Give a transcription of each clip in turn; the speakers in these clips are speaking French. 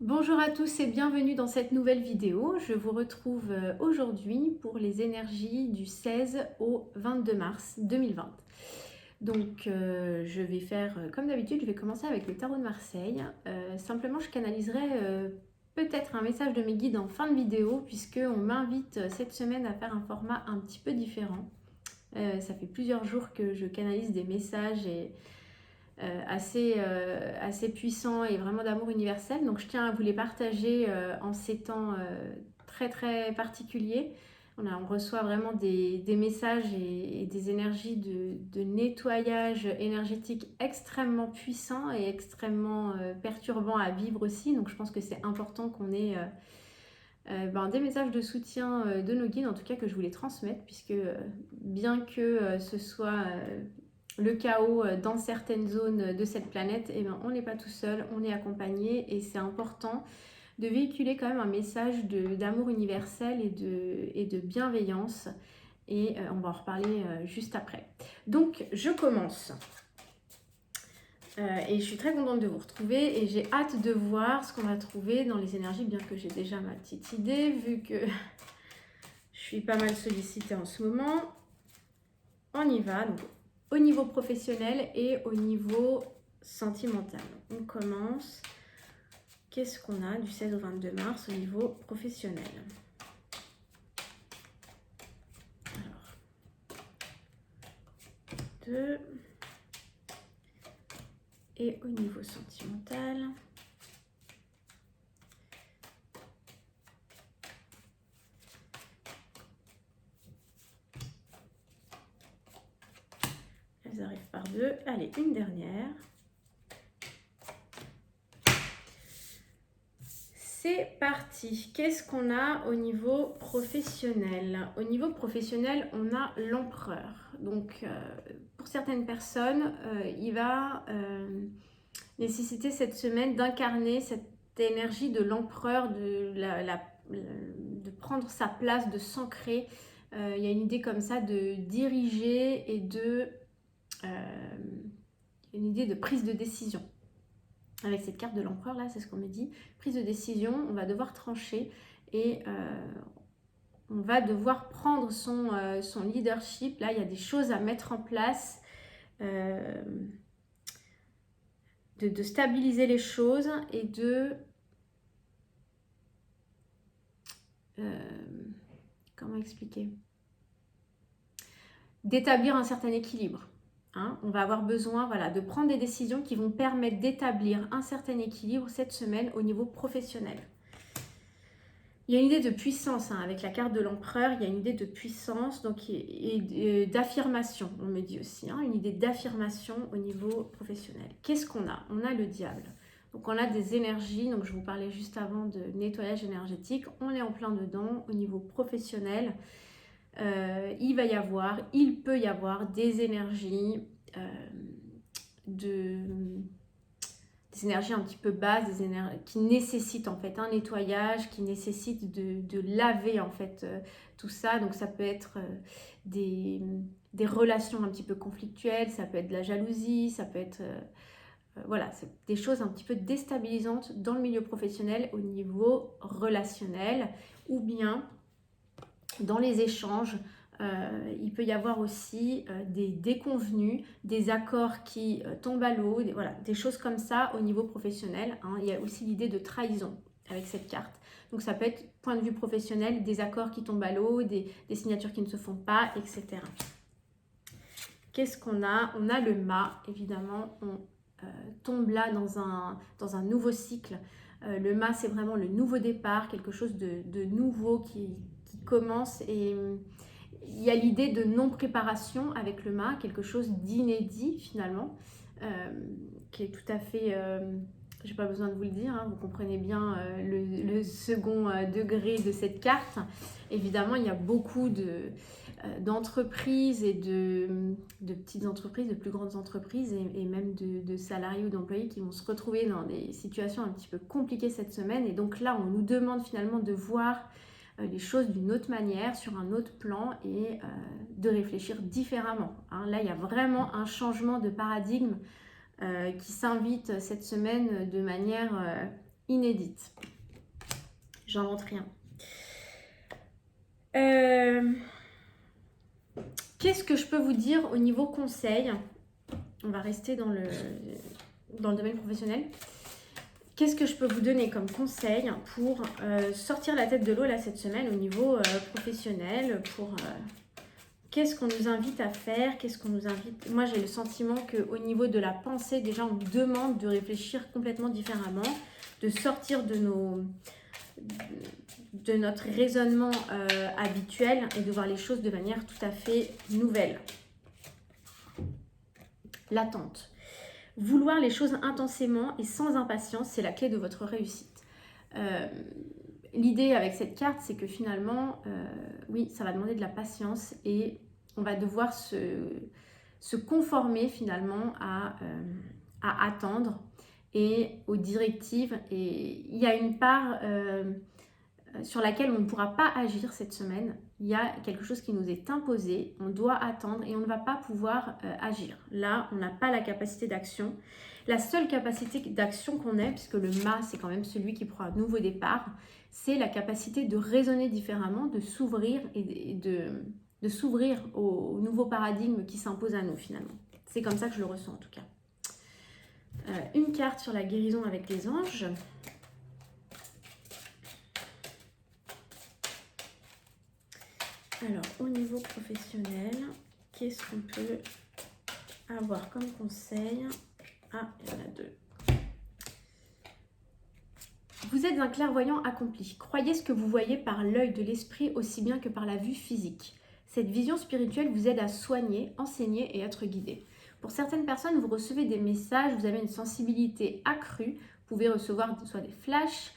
Bonjour à tous et bienvenue dans cette nouvelle vidéo. Je vous retrouve aujourd'hui pour les énergies du 16 au 22 mars 2020. Donc je vais faire comme d'habitude, je vais commencer avec le tarot de Marseille. Simplement je canaliserai peut-être un message de mes guides en fin de vidéo puisqu'on m'invite cette semaine à faire un format un petit peu différent. Ça fait plusieurs jours que je canalise des messages et assez puissant et vraiment d'amour universel. Donc je tiens à vous les partager en ces temps très très particuliers. On reçoit vraiment des messages et des énergies de nettoyage énergétique extrêmement puissants et extrêmement perturbants à vivre aussi. Donc je pense que c'est important qu'on ait des messages de soutien de nos guides, en tout cas que je vous les transmette, puisque bien que ce soit le chaos dans certaines zones de cette planète, eh ben, on n'est pas tout seul, on est accompagné et c'est important de véhiculer quand même un message d'amour universel et de bienveillance. Et on va en reparler juste après. Donc je commence. Et je suis très contente de vous retrouver et j'ai hâte de voir ce qu'on va trouver dans les énergies, bien que j'ai déjà ma petite idée, vu que je suis pas mal sollicitée en ce moment. On y va, donc au niveau professionnel et au niveau sentimental. On commence. Qu'est-ce qu'on a du 16 au 22 mars au niveau professionnel? Alors, 2. Et au niveau sentimental. Elles arrivent par 2. Allez, une dernière. C'est parti. Qu'est-ce qu'on a au niveau professionnel? Au niveau professionnel, on a l'empereur. Donc, pour certaines personnes, il va nécessiter cette semaine d'incarner cette énergie de l'empereur, de prendre sa place, de s'ancrer. Il y a une idée comme ça de diriger et une idée de prise de décision. Avec cette carte de l'empereur là, c'est ce qu'on me dit. Prise de décision, on va devoir trancher et on va devoir prendre son leadership. Là, il y a des choses à mettre en place, de stabiliser les choses et comment expliquer? D'établir un certain équilibre. Hein, on va avoir besoin de prendre des décisions qui vont permettre d'établir un certain équilibre cette semaine au niveau professionnel. Il y a une idée de puissance avec la carte de l'empereur, il y a une idée de puissance donc, et d'affirmation, on me dit aussi, une idée d'affirmation au niveau professionnel. Qu'est-ce qu'on a? On a le diable. Donc on a des énergies, donc je vous parlais juste avant de nettoyage énergétique, on est en plein dedans au niveau professionnel. Il peut y avoir des énergies des énergies un petit peu basses, des énergies qui nécessitent en fait un nettoyage, qui nécessitent de laver en fait tout ça. Donc ça peut être des relations un petit peu conflictuelles, ça peut être de la jalousie, ça peut être c'est des choses un petit peu déstabilisantes dans le milieu professionnel au niveau relationnel ou bien dans les échanges. Il peut y avoir aussi des déconvenus, des accords qui tombent à l'eau, des choses comme ça au niveau professionnel. Il y a aussi l'idée de trahison avec cette carte. Donc ça peut être, point de vue professionnel, des accords qui tombent à l'eau, des signatures qui ne se font pas, etc. Qu'est-ce qu'on a? On a le mât, évidemment. On tombe là dans un nouveau cycle. Le mât, c'est vraiment le nouveau départ, quelque chose de nouveau qui commence et il y a l'idée de non-préparation avec le mât, quelque chose d'inédit finalement, qui est tout à fait, j'ai pas besoin de vous le dire, vous comprenez bien le second degré de cette carte. Évidemment, il y a beaucoup d'entreprises et de petites entreprises, de plus grandes entreprises et même de salariés ou d'employés qui vont se retrouver dans des situations un petit peu compliquées cette semaine. Et donc là, on nous demande finalement de voir les choses d'une autre manière, sur un autre plan et de réfléchir différemment. Là, il y a vraiment un changement de paradigme qui s'invite cette semaine de manière inédite. J'invente rien. Qu'est-ce que je peux vous dire au niveau conseil? On va rester dans le domaine professionnel. Qu'est-ce que je peux vous donner comme conseil pour sortir la tête de l'eau là cette semaine au niveau professionnel, pour qu'est-ce qu'on nous invite à faire, qu'est-ce qu'on nous invite... Moi j'ai le sentiment qu'au niveau de la pensée, déjà on nous demande de réfléchir complètement différemment, de sortir de notre raisonnement habituel et de voir les choses de manière tout à fait nouvelle. L'attente. Vouloir les choses intensément et sans impatience, c'est la clé de votre réussite. L'idée avec cette carte, c'est que finalement, oui, ça va demander de la patience et on va devoir se conformer finalement à attendre et aux directives. Et il y a une part sur laquelle on ne pourra pas agir cette semaine. Il y a quelque chose qui nous est imposé, on doit attendre et on ne va pas pouvoir agir. Là, on n'a pas la capacité d'action. La seule capacité d'action qu'on ait, puisque le mât, c'est quand même celui qui prend un nouveau départ, c'est la capacité de raisonner différemment, de s'ouvrir et de s'ouvrir au nouveau paradigme qui s'impose à nous finalement. C'est comme ça que je le ressens en tout cas. Une carte sur la guérison avec les anges. Alors, au niveau professionnel, qu'est-ce qu'on peut avoir comme conseil? Ah, il y en a deux. Vous êtes un clairvoyant accompli. Croyez ce que vous voyez par l'œil de l'esprit aussi bien que par la vue physique. Cette vision spirituelle vous aide à soigner, enseigner et être guidé. Pour certaines personnes, vous recevez des messages, vous avez une sensibilité accrue. Vous pouvez recevoir soit des flashs,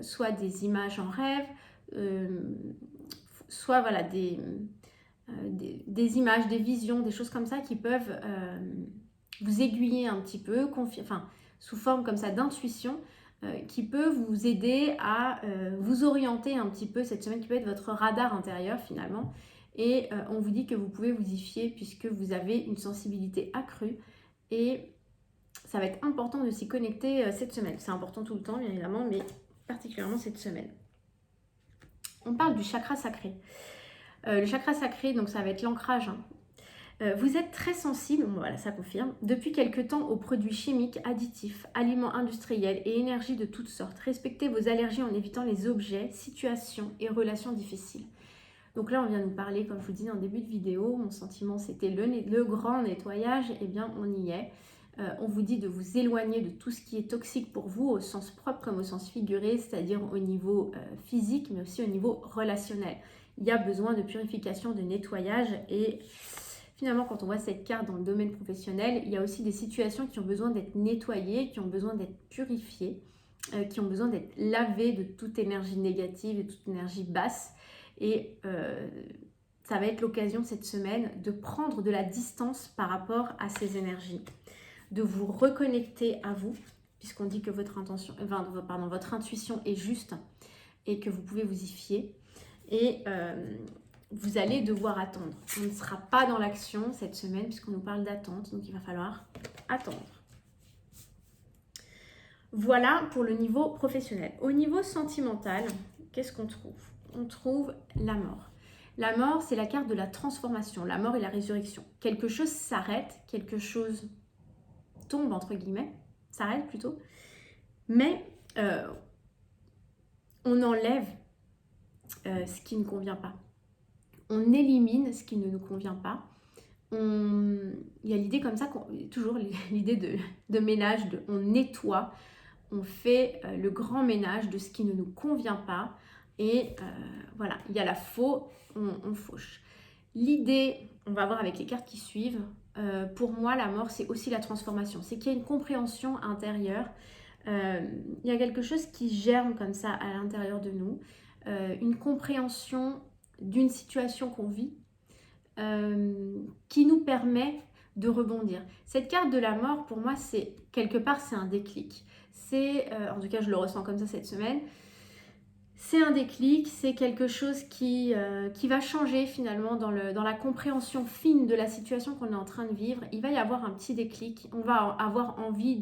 soit des images en rêve, soit voilà, des images, des visions, des choses comme ça qui peuvent vous aiguiller un petit peu, sous forme comme ça d'intuition, qui peut vous aider à vous orienter un petit peu cette semaine, qui peut être votre radar intérieur finalement. Et on vous dit que vous pouvez vous y fier puisque vous avez une sensibilité accrue et ça va être important de s'y connecter cette semaine. C'est important tout le temps bien évidemment, mais particulièrement cette semaine. On parle du chakra sacré. Le chakra sacré, donc ça va être l'ancrage. Vous êtes très sensible, bon, voilà, ça confirme, depuis quelque temps aux produits chimiques, additifs, aliments industriels et énergies de toutes sortes. Respectez vos allergies en évitant les objets, situations et relations difficiles. Donc là, on vient nous parler, comme je vous dis en début de vidéo, mon sentiment c'était le grand nettoyage, et eh bien on y est. On vous dit de vous éloigner de tout ce qui est toxique pour vous, au sens propre comme au sens figuré, c'est-à-dire au niveau physique, mais aussi au niveau relationnel. Il y a besoin de purification, de nettoyage et finalement, quand on voit cette carte dans le domaine professionnel, il y a aussi des situations qui ont besoin d'être nettoyées, qui ont besoin d'être purifiées, qui ont besoin d'être lavées de toute énergie négative et toute énergie basse. Et ça va être l'occasion cette semaine de prendre de la distance par rapport à ces énergies, de vous reconnecter à vous, puisqu'on dit que votre intuition est juste et que vous pouvez vous y fier. Et vous allez devoir attendre. On ne sera pas dans l'action cette semaine puisqu'on nous parle d'attente, donc il va falloir attendre. Voilà pour le niveau professionnel. Au niveau sentimental, qu'est-ce qu'on trouve? On trouve la mort. La mort, c'est la carte de la transformation, la mort et la résurrection. Quelque chose s'arrête, quelque chose tombe, entre guillemets, s'arrête plutôt, mais on enlève ce qui ne convient pas. On élimine ce qui ne nous convient pas. Il y a l'idée comme ça, toujours l'idée de ménage, on nettoie, on fait le grand ménage de ce qui ne nous convient pas. Et voilà, il y a la faux, on fauche. L'idée, on va voir avec les cartes qui suivent, pour moi la mort c'est aussi la transformation. C'est qu'il y a une compréhension intérieure, il y a quelque chose qui germe comme ça à l'intérieur de nous, une compréhension d'une situation qu'on vit qui nous permet de rebondir. Cette carte de la mort, pour moi, c'est quelque part, c'est un déclic. C'est, en tout cas, je le ressens comme ça cette semaine, c'est un déclic, c'est quelque chose qui va changer finalement dans la compréhension fine de la situation qu'on est en train de vivre. Il va y avoir un petit déclic, on va avoir envie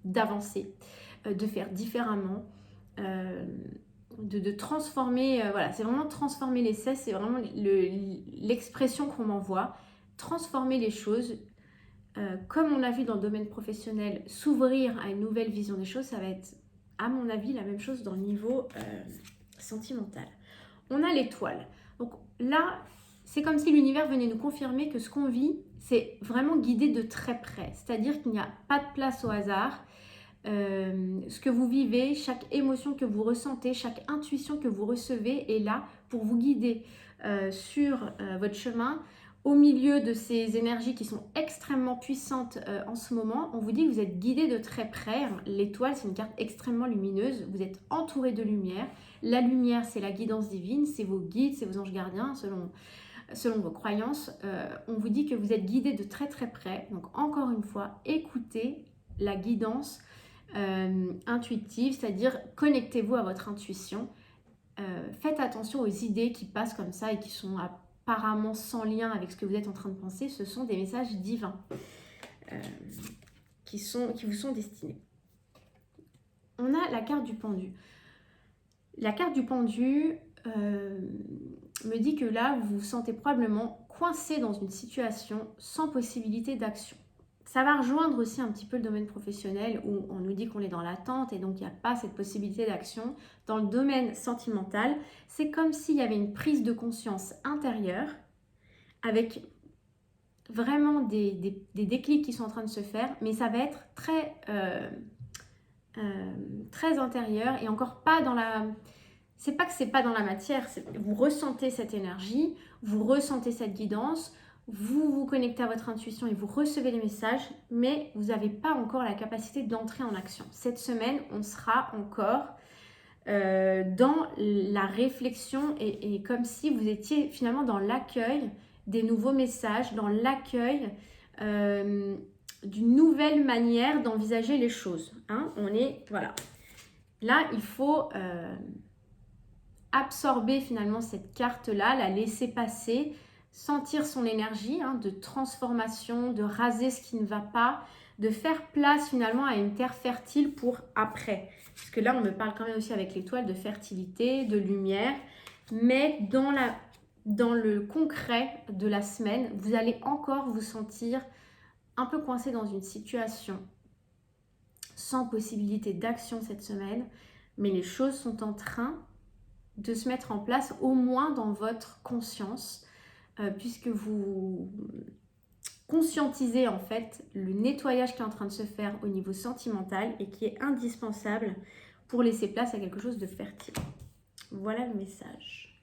d'avancer. de faire différemment, de transformer, voilà, c'est vraiment transformer l'essai, c'est vraiment l'expression qu'on m'envoie, transformer les choses, comme on a vu dans le domaine professionnel, s'ouvrir à une nouvelle vision des choses, ça va être, à mon avis, la même chose dans le niveau sentimental. On a l'étoile. Donc là, c'est comme si l'univers venait nous confirmer que ce qu'on vit, c'est vraiment guidé de très près. C'est-à-dire qu'il n'y a pas de place au hasard. Ce que vous vivez, chaque émotion que vous ressentez, chaque intuition que vous recevez est là pour vous guider sur votre chemin. Au milieu de ces énergies qui sont extrêmement puissantes en ce moment, on vous dit que vous êtes guidé de très près. L'étoile, c'est une carte extrêmement lumineuse. Vous êtes entouré de lumière. La lumière, c'est la guidance divine, c'est vos guides, c'est vos anges gardiens, selon vos croyances. On vous dit que vous êtes guidé de très très près. Donc encore une fois, écoutez la guidance intuitive, c'est-à-dire connectez-vous à votre intuition. Faites attention aux idées qui passent comme ça et qui sont apparemment sans lien avec ce que vous êtes en train de penser. Ce sont des messages divins qui vous sont destinés. On a la carte du pendu. La carte du pendu me dit que là, vous vous sentez probablement coincé dans une situation sans possibilité d'action. Ça va rejoindre aussi un petit peu le domaine professionnel où on nous dit qu'on est dans l'attente et donc il n'y a pas cette possibilité d'action. Dans le domaine sentimental, c'est comme s'il y avait une prise de conscience intérieure avec vraiment des déclics qui sont en train de se faire, mais ça va être très, très intérieur et encore pas dans la... C'est pas que c'est pas dans la matière, vous ressentez cette énergie, vous ressentez cette guidance, vous vous connectez à votre intuition et vous recevez les messages, mais vous n'avez pas encore la capacité d'entrer en action. Cette semaine, on sera encore dans la réflexion et comme si vous étiez finalement dans l'accueil des nouveaux messages, dans l'accueil d'une nouvelle manière d'envisager les choses. Hein. On est, voilà. Là, il faut absorber finalement cette carte-là, la laisser passer, sentir son énergie de transformation, de raser ce qui ne va pas, de faire place finalement à une terre fertile pour après. Parce que là, on me parle quand même aussi avec l'étoile de fertilité, de lumière, mais dans le concret de la semaine, vous allez encore vous sentir un peu coincé dans une situation sans possibilité d'action cette semaine, mais les choses sont en train de se mettre en place, au moins dans votre conscience, puisque vous conscientisez en fait le nettoyage qui est en train de se faire au niveau sentimental et qui est indispensable pour laisser place à quelque chose de fertile. Voilà le message.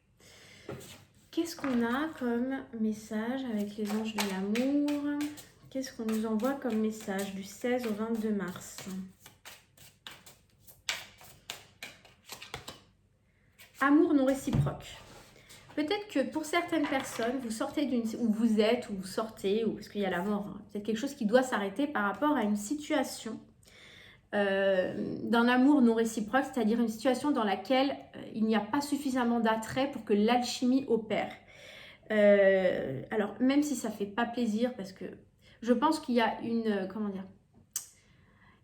Qu'est-ce qu'on a comme message avec les anges de l'amour? Qu'est-ce qu'on nous envoie comme message du 16 au 22 mars? Amour non réciproque. Peut-être que pour certaines personnes, vous sortez ou vous sortez, ou parce qu'il y a la mort, c'est quelque chose qui doit s'arrêter par rapport à une situation d'un amour non réciproque, c'est-à-dire une situation dans laquelle il n'y a pas suffisamment d'attrait pour que l'alchimie opère. Alors, même si ça ne fait pas plaisir, parce que je pense qu'il y a une... comment dire ?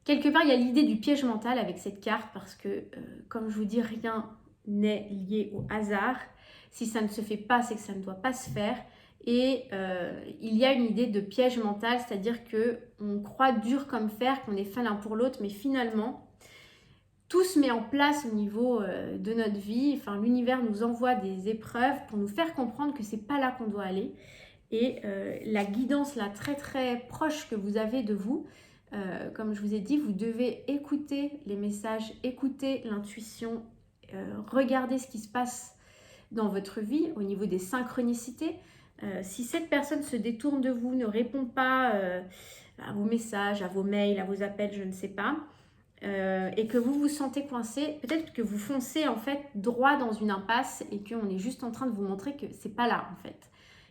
Quelque part, il y a l'idée du piège mental avec cette carte, parce que, comme je vous dis, rien n'est lié au hasard. Si ça ne se fait pas, c'est que ça ne doit pas se faire. Et il y a une idée de piège mental, c'est-à-dire qu'on croit dur comme fer, qu'on est fait l'un pour l'autre, mais finalement, tout se met en place au niveau de notre vie. Enfin, l'univers nous envoie des épreuves pour nous faire comprendre que c'est pas là qu'on doit aller. Et la guidance là très très proche que vous avez de vous, comme je vous ai dit, vous devez écouter les messages, écouter l'intuition, regarder ce qui se passe dans votre vie au niveau des synchronicités. Si cette personne se détourne de vous, ne répond pas à vos messages, à vos mails, à vos appels, je ne sais pas, et que vous vous sentez coincé, peut-être que vous foncez en fait droit dans une impasse et qu'on est juste en train de vous montrer que c'est pas là en fait,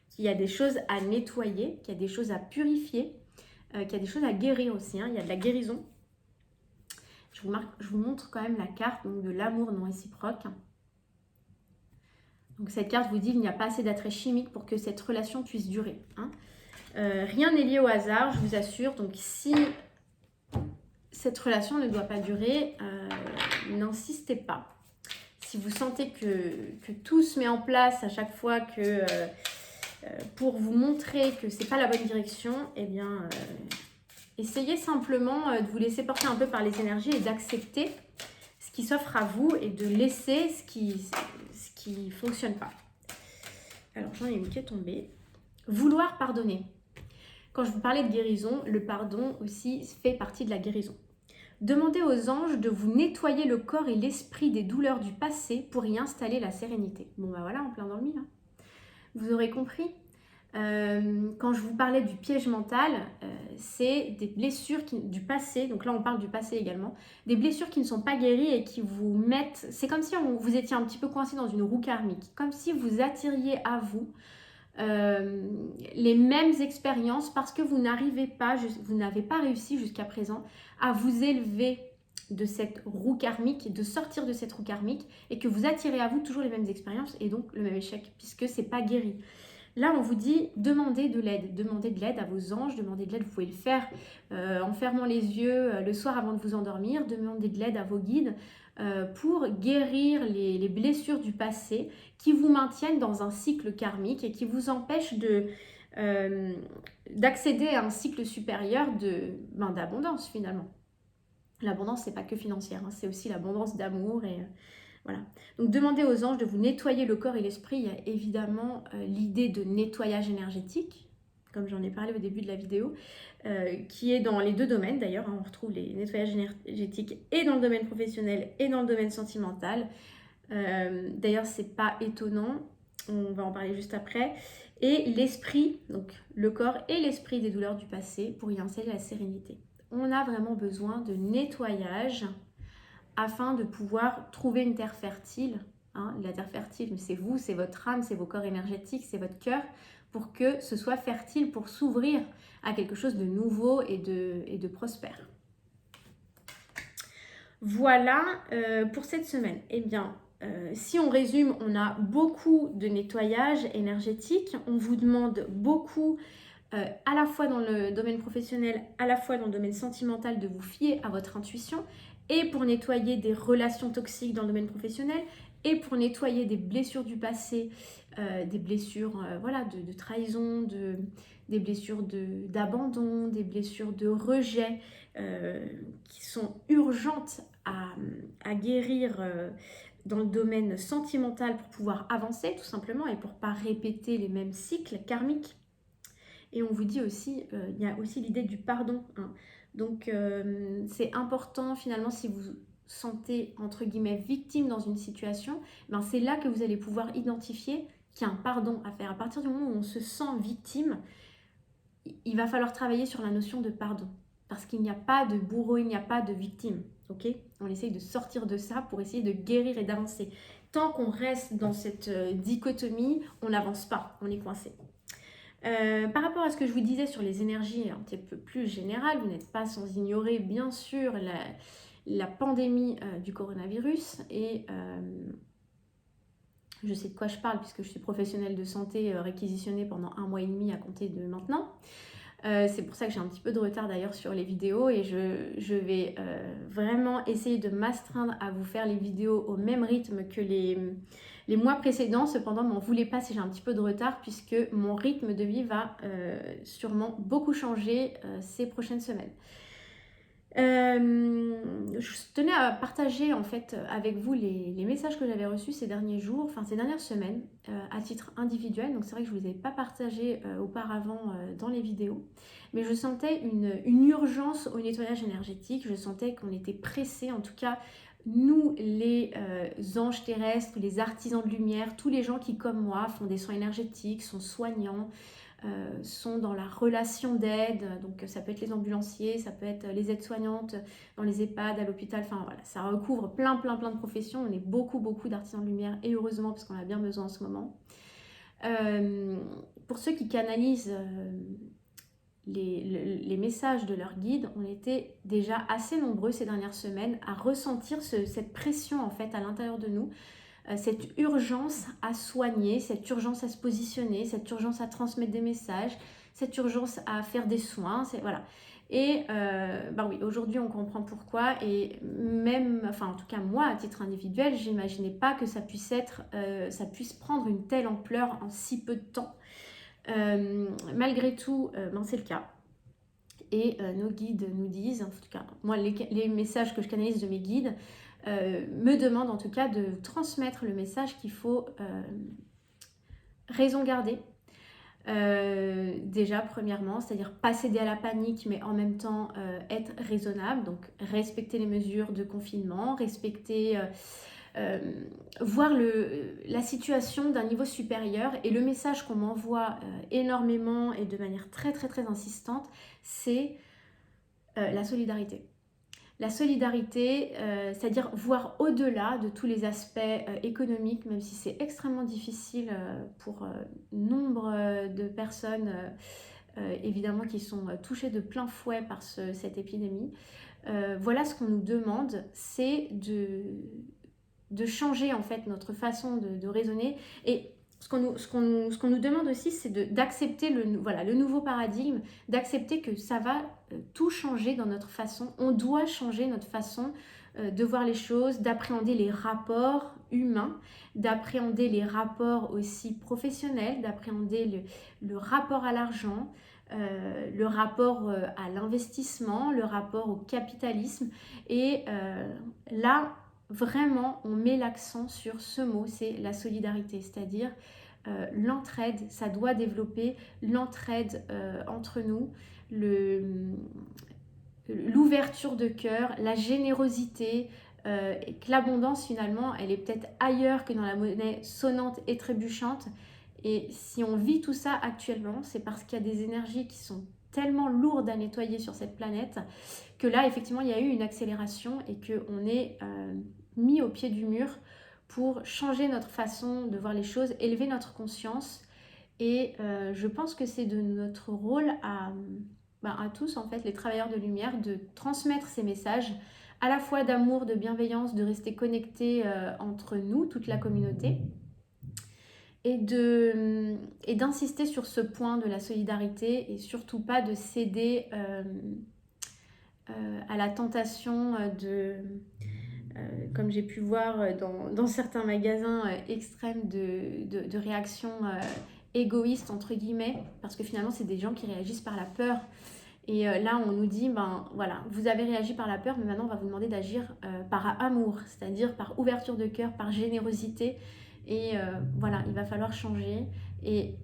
qu'il y a des choses à nettoyer, qu'il y a des choses à purifier, qu'il y a des choses à guérir aussi, il y a de la guérison. Je vous montre quand même la carte donc, de l'amour non réciproque. Donc cette carte vous dit qu'il n'y a pas assez d'attrait chimique pour que cette relation puisse durer. Rien n'est lié au hasard, je vous assure. Donc si cette relation ne doit pas durer, n'insistez pas. Si vous sentez que tout se met en place à chaque fois que pour vous montrer que c'est pas la bonne direction, eh bien, essayez simplement de vous laisser porter un peu par les énergies et d'accepter ce qui s'offre à vous et de laisser ce qui fonctionne pas. Alors, j'en ai une qui est tombée. Vouloir pardonner. Quand je vous parlais de guérison, le pardon aussi fait partie de la guérison. Demandez aux anges de vous nettoyer le corps et l'esprit des douleurs du passé pour y installer la sérénité. Bon, bah voilà, en plein dans le mille. Hein. Vous aurez compris. Quand je vous parlais du piège mental, c'est des blessures du passé, donc là on parle du passé également, des blessures qui ne sont pas guéries et qui vous mettent, c'est comme si vous étiez un petit peu coincé dans une roue karmique, comme si vous attiriez à vous les mêmes expériences parce que vous n'avez pas réussi jusqu'à présent à vous élever de cette roue karmique, de sortir de cette roue karmique et que vous attirez à vous toujours les mêmes expériences et donc le même échec puisque c'est pas guéri. Là, on vous dit, demandez de l'aide à vos anges, demandez de l'aide, vous pouvez le faire en fermant les yeux le soir avant de vous endormir, demandez de l'aide à vos guides pour guérir les blessures du passé qui vous maintiennent dans un cycle karmique et qui vous empêchent d'accéder à un cycle supérieur d'abondance finalement. L'abondance, c'est pas que financière, hein, c'est aussi l'abondance d'amour et... Voilà. Donc, demandez aux anges de vous nettoyer le corps et l'esprit. Il y a évidemment l'idée de nettoyage énergétique, comme j'en ai parlé au début de la vidéo, qui est dans les deux domaines d'ailleurs. Hein, on retrouve les nettoyages énergétiques et dans le domaine professionnel et dans le domaine sentimental. D'ailleurs, c'est pas étonnant. On va en parler juste après. Et l'esprit, donc le corps et l'esprit des douleurs du passé pour y installer la sérénité. On a vraiment besoin de nettoyage afin de pouvoir trouver une terre fertile. Hein, la terre fertile, c'est vous, c'est votre âme, c'est vos corps énergétiques, c'est votre cœur, pour que ce soit fertile, pour s'ouvrir à quelque chose de nouveau et de prospère. Voilà pour cette semaine. Eh bien, si on résume, on a beaucoup de nettoyage énergétique, on vous demande beaucoup à la fois dans le domaine professionnel, à la fois dans le domaine sentimental, de vous fier à votre intuition, et pour nettoyer des relations toxiques dans le domaine professionnel, et pour nettoyer des blessures du passé, des blessures voilà, de trahison, des blessures d'abandon, des blessures de rejet, qui sont urgentes à guérir dans le domaine sentimental pour pouvoir avancer tout simplement, et pour ne pas répéter les mêmes cycles karmiques. Et on vous dit aussi, il y a aussi l'idée du pardon. Hein. Donc, c'est important finalement si vous sentez, entre guillemets, victime dans une situation, ben c'est là que vous allez pouvoir identifier qu'il y a un pardon à faire. À partir du moment où on se sent victime, il va falloir travailler sur la notion de pardon. Parce qu'il n'y a pas de bourreau, il n'y a pas de victime. Ok ? On essaye de sortir de ça pour essayer de guérir et d'avancer. Tant qu'on reste dans cette dichotomie, on n'avance pas, on est coincé. Par rapport à ce que je vous disais sur les énergies un petit peu plus générales, vous n'êtes pas sans ignorer bien sûr la pandémie du coronavirus et je sais de quoi je parle puisque je suis professionnelle de santé réquisitionnée pendant 1 mois et demi à compter de maintenant. C'est pour ça que j'ai un petit peu de retard d'ailleurs sur les vidéos et je vais vraiment essayer de m'astreindre à vous faire les vidéos au même rythme que les mois précédents. Cependant, m'en voulez pas si j'ai un petit peu de retard puisque mon rythme de vie va sûrement beaucoup changer ces prochaines semaines. Je tenais à partager en fait avec vous les messages que j'avais reçus ces derniers jours, enfin ces dernières semaines à titre individuel. Donc c'est vrai que je ne vous avais pas partagé auparavant dans les vidéos, mais je sentais une urgence au nettoyage énergétique. Je sentais qu'on était pressés, en tout cas nous les anges terrestres, les artisans de lumière, tous les gens qui comme moi font des soins énergétiques, sont soignants, sont dans la relation d'aide, donc ça peut être les ambulanciers, ça peut être les aides-soignantes dans les EHPAD, à l'hôpital, enfin voilà, ça recouvre plein de professions. On est beaucoup d'artisans de lumière et heureusement parce qu'on a bien besoin en ce moment. Pour ceux qui canalisent les messages de leur guide, on était déjà assez nombreux ces dernières semaines à ressentir cette pression en fait à l'intérieur de nous, cette urgence à soigner, cette urgence à se positionner, cette urgence à transmettre des messages, cette urgence à faire des soins, voilà. Et bah oui, aujourd'hui on comprend pourquoi, et même, enfin en tout cas moi à titre individuel, j'imaginais pas que ça puisse prendre une telle ampleur en si peu de temps. Malgré tout, ben c'est le cas. Et nos guides nous disent, en tout cas moi les messages que je canalise de mes guides me demandent en tout cas de transmettre le message qu'il faut raison garder. Déjà premièrement, c'est-à-dire pas céder à la panique, mais en même temps être raisonnable, donc respecter les mesures de confinement, voir la situation d'un niveau supérieur. Et le message qu'on m'envoie énormément et de manière très très très insistante, c'est la solidarité. La solidarité, c'est-à-dire voir au-delà de tous les aspects économiques, même si c'est extrêmement difficile pour nombre de personnes, évidemment, qui sont touchées de plein fouet par cette épidémie. Voilà, ce qu'on nous demande, c'est de changer en fait notre façon de raisonner. Et ce qu'on nous demande aussi, c'est d'accepter le nouveau paradigme, d'accepter que ça va tout changer dans notre façon. On doit changer notre façon de voir les choses, d'appréhender les rapports humains, d'appréhender les rapports aussi professionnels, d'appréhender le rapport à l'argent, le rapport à l'investissement, le rapport au capitalisme. Et là, vraiment, on met l'accent sur ce mot, c'est la solidarité, c'est-à-dire l'entraide. Ça doit développer l'entraide entre nous, l'ouverture de cœur, la générosité, et que l'abondance finalement, elle est peut-être ailleurs que dans la monnaie sonnante et trébuchante. Et si on vit tout ça actuellement, c'est parce qu'il y a des énergies qui sont tellement lourdes à nettoyer sur cette planète que là, effectivement, il y a eu une accélération et qu'on est mis au pied du mur pour changer notre façon de voir les choses, élever notre conscience. Et je pense que c'est de notre rôle à tous, en fait, les travailleurs de lumière, de transmettre ces messages à la fois d'amour, de bienveillance, de rester connectés entre nous, toute la communauté, et d'insister sur ce point de la solidarité et surtout pas de céder à la tentation comme j'ai pu voir dans certains magasins extrêmes de réactions égoïstes entre guillemets, parce que finalement c'est des gens qui réagissent par la peur. Et là on nous dit, ben voilà, vous avez réagi par la peur, mais maintenant on va vous demander d'agir par amour, c'est-à-dire par ouverture de cœur, par générosité. Et voilà, il va falloir changer. Et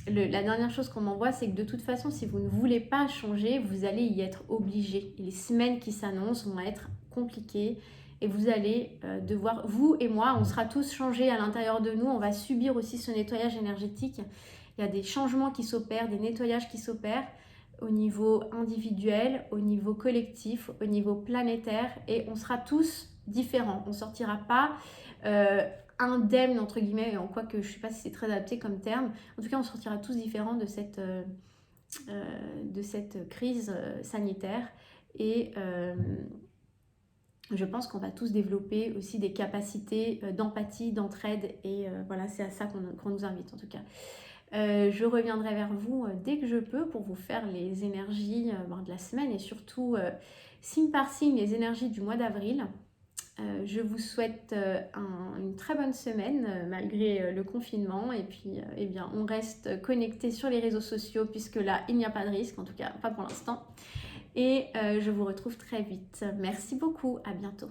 la dernière chose qu'on m'envoie, c'est que de toute façon, si vous ne voulez pas changer, vous allez y être obligé. Les semaines qui s'annoncent vont être compliquées et vous allez devoir, vous et moi, on sera tous changés à l'intérieur de nous. On va subir aussi ce nettoyage énergétique. Il y a des changements qui s'opèrent, des nettoyages qui s'opèrent au niveau individuel, au niveau collectif, au niveau planétaire, et on sera tous différents. On ne sortira pas indemne entre guillemets, en quoi que je ne sais pas si c'est très adapté comme terme. En tout cas, on sortira tous différents de cette crise sanitaire. Et je pense qu'on va tous développer aussi des capacités d'empathie, d'entraide. Et voilà, c'est à ça qu'on nous invite en tout cas. Je reviendrai vers vous dès que je peux pour vous faire les énergies de la semaine et surtout signe par signe les énergies du mois d'avril. Je vous souhaite une très bonne semaine malgré le confinement, et puis eh bien, on reste connecté sur les réseaux sociaux puisque là il n'y a pas de risque, en tout cas pas pour l'instant, et je vous retrouve très vite. Merci beaucoup, à bientôt.